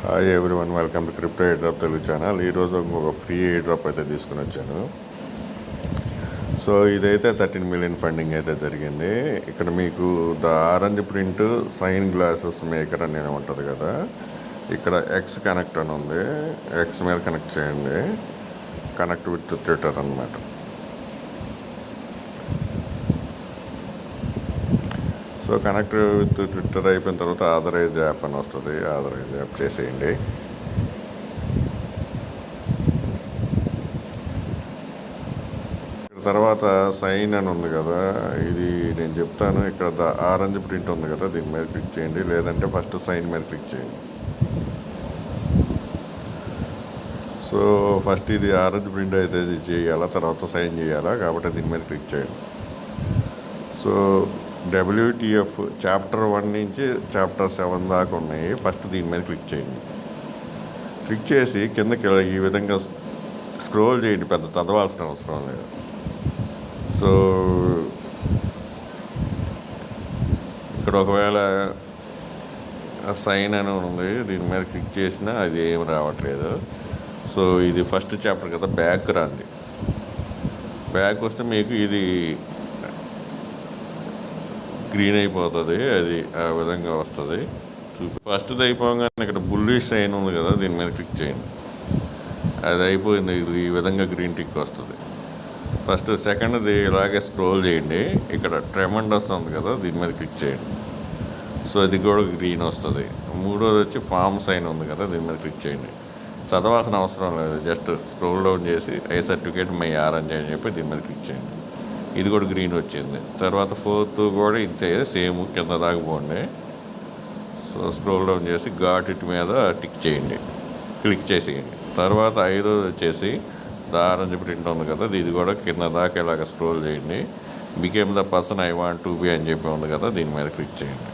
Hi everyone, welcome to crypto air drop Telugu channel. ఈరోజు ఒక free air drop అయితే తీసుకుని వచ్చాను. సో ఇదైతే 13 మిలియన్ ఫండింగ్ అయితే జరిగింది. ఇక్కడ మీకు the orange print sign glasses maker అని ఉంటుంది కదా, ఇక్కడ ఎక్స్ కనెక్ట్ అని ఉంది. ఎక్స్ మీద కనెక్ట్ చేయండి, కనెక్ట్ విత్ ట్విట్టర్ అన్నమాట. సో కనెక్ట్ విత్ ట్విట్టర్ అయిపోయిన తర్వాత ఆథరైజ్ యాప్ అని వస్తుంది. ఆథరైజ్ యాప్ చేసేయండి. తర్వాత సైన్ అని ఉంది కదా, ఇది నేను చెప్తాను. ఇక్కడ ఆరెంజ్ ప్రింట్ ఉంది కదా, దీని మీద క్లిక్ చేయండి, లేదంటే ఫస్ట్ సైన్ మీద క్లిక్ చేయండి. సో ఫస్ట్ ఇది ఆరెంజ్ ప్రింట్ అయితే చేయాలా, తర్వాత సైన్ చేయాలా, కాబట్టి దీని మీద క్లిక్ చేయండి. సో WTF చాప్టర్ 1 నుంచి చాప్టర్ 7 దాకా ఉన్నాయి. ఫస్ట్ దీని మీద క్లిక్ చేయండి. క్లిక్ చేసి కిందకి ఈ విధంగా స్క్రోల్ చేయండి, పెద్ద చదవాల్సిన అవసరం లేదు. సో ఇక్కడ ఒకవేళ సైన్ అని ఉంది, దీని మీద క్లిక్ చేసినా అది ఏం రావట్లేదు. సో ఇది ఫస్ట్ చాప్టర్ కదా, బ్యాక్ రండి. బ్యాక్ వస్తే మీకు ఇది గ్రీన్ అయిపోతుంది, అది ఆ విధంగా వస్తుంది. ఫస్ట్ది అయిపోగానే ఇక్కడ బుల్లిష్ సైన్ ఉంది కదా, దీని మీద క్లిక్ చేయండి. అది అయిపోయింది, ఇది ఈ విధంగా గ్రీన్ టిక్ వస్తుంది. ఫస్ట్ సెకండ్ది ఇలాగే స్క్రోల్ చేయండి, ఇక్కడ ట్రెమండస్ ఉంది కదా, దీని మీద క్లిక్ చేయండి. సో ఇది కూడా గ్రీన్ వస్తుంది. మూడోది వచ్చి ఫామ్ సైన్ ఉంది కదా, దీని మీద క్లిక్ చేయండి. చదవాల్సిన అవసరం లేదు, జస్ట్ స్క్రోల్ డౌన్ చేసి ఐ సర్టిఫికేట్ మై ఆరెంజ్ అని చెప్పి దీని మీద క్లిక్ చేయండి. ఇది కూడా గ్రీన్ వచ్చింది. తర్వాత ఫోర్త్ కూడా ఇంతే, సేమ్ కింద దాకా పోండి. సో స్క్రోల్ డౌన్ చేసి ఘాట్ ఇట్ మీద టిక్ చేయండి, క్లిక్ చేసేయండి. తర్వాత ఐదోది వచ్చేసి ద ఆరెంజ్ ప్రింట్ ఉంది కదా, ఇది కూడా కింద దాకా ఇలాగ స్క్రోల్ చేయండి. Became the person I want to be అని చెప్పి ఉంది కదా, దీని మీద క్లిక్ చేయండి.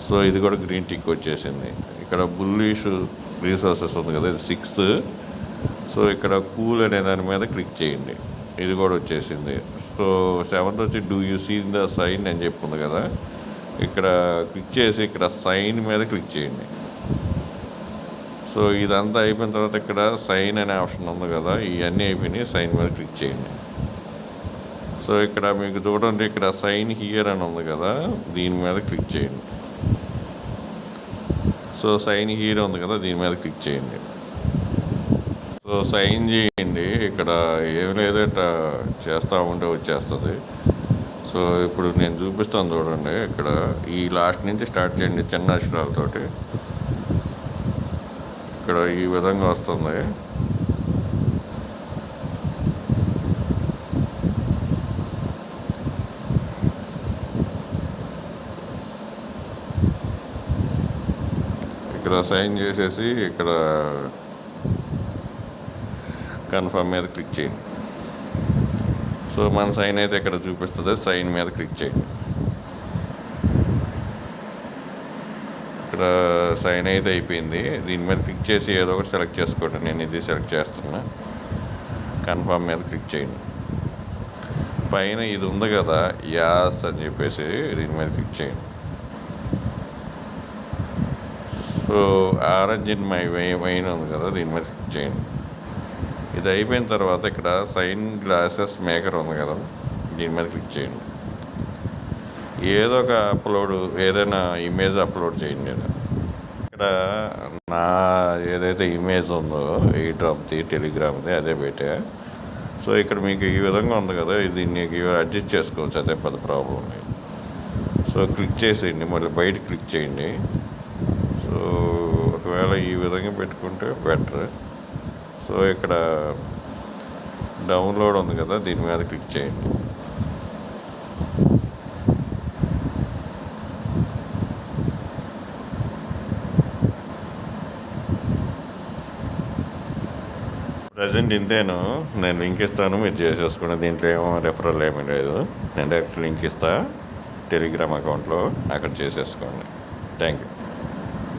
సో ఇది కూడా గ్రీన్ టిక్ వచ్చేసింది. ఇక్కడ బుల్లిష్ రీసోర్సెస్ ఉంది కదా, ఇది 6th. సో ఇక్కడ కూల్ అనే దాని మీద క్లిక్ చేయండి, ఇది కూడా వచ్చేసింది. సో 7th వచ్చి do you see the sign అని చెప్పి ఉంది కదా, ఇక్కడ క్లిక్ చేసి ఇక్కడ సైన్ మీద క్లిక్ చేయండి. సో ఇదంతా అయిపోయిన తర్వాత ఇక్కడ సైన్ అనే ఆప్షన్ ఉంది కదా, ఇవన్నీ అయిపోయినాయి, సైన్ మీద క్లిక్ చేయండి. సో ఇక్కడ మీకు చూడండి, ఇక్కడ సైన్ హియర్ అని ఉంది కదా, దీని మీద క్లిక్ చేయండి. సో సైన్ హియర్ ఉంది కదా, దీని మీద క్లిక్ చేయండి. సో సైన్ చేయండి. ఇక్కడ ఏం లేదట, చేస్తూ ఉంటే వచ్చేస్తుంది. సో ఇప్పుడు నేను చూపిస్తాను చూడండి, ఇక్కడ ఈ లాస్ట్ నుంచి స్టార్ట్ చేయండి చిన్న అక్షరాలతోటి. ఇక్కడ ఈ విధంగా వస్తుంది. ఇక్కడ సైన్ చేసేసి ఇక్కడ కన్ఫర్మ్ మీద క్లిక్ చేయండి. సో మన సైన్ అయితే ఇక్కడ చూపిస్తుంది, సైన్ మీద క్లిక్ చేయండి. ఇక్కడ సైన్ అయితే అయిపోయింది. దీని మీద క్లిక్ చేసి ఏదో ఒకటి సెలెక్ట్ చేసుకోండి. నేను ఇది సెలెక్ట్ చేస్తున్నా. కన్ఫర్మ్ మీద క్లిక్ చేయండి. పైన ఇది ఉంది కదా, యాస్ అని చెప్పేసి దీని మీద క్లిక్ చేయండి. So orange in my wine ఉంది కదా, దీని మీద క్లిక్ చేయండి. ఇది అయిపోయిన తర్వాత ఇక్కడ సైన్ గ్లాసెస్ మేకర్ ఉంది కదా, దీని మీద క్లిక్ చేయండి. ఏదో ఒక అప్లోడ్, ఏదైనా ఇమేజ్ అప్లోడ్ చేయండి. ఇక్కడ నా ఏదైతే ఇమేజ్ ఉందో ఎయిర్ డ్రాప్ది టెలిగ్రామ్ది అదే పెట్టా. సో ఇక్కడ మీకు ఈ విధంగా ఉంది కదా, దీన్ని అడ్జస్ట్ చేసుకోవచ్చు, అదే పెద్ద ప్రాబ్లం లేదు. సో క్లిక్ చేసేయండి, మళ్ళీ బయట క్లిక్ చేయండి. సో ఒకవేళ ఈ విధంగా పెట్టుకుంటే బెటర్. సో ఇక్కడ డౌన్లోడ్ ఉంది కదా, దీని మీద క్లిక్ చేయండి. ప్రజెంట్ ఇంతేను. నేను లింక్ ఇస్తాను, మీరు చేసేసుకోండి. దీంట్లో ఏమో రెఫరల్ ఏమీ లేదు. నేను డైరెక్ట్ లింక్ ఇస్తా టెలిగ్రామ్ అకౌంట్లో, అక్కడ చేసేసుకోండి. Thank you.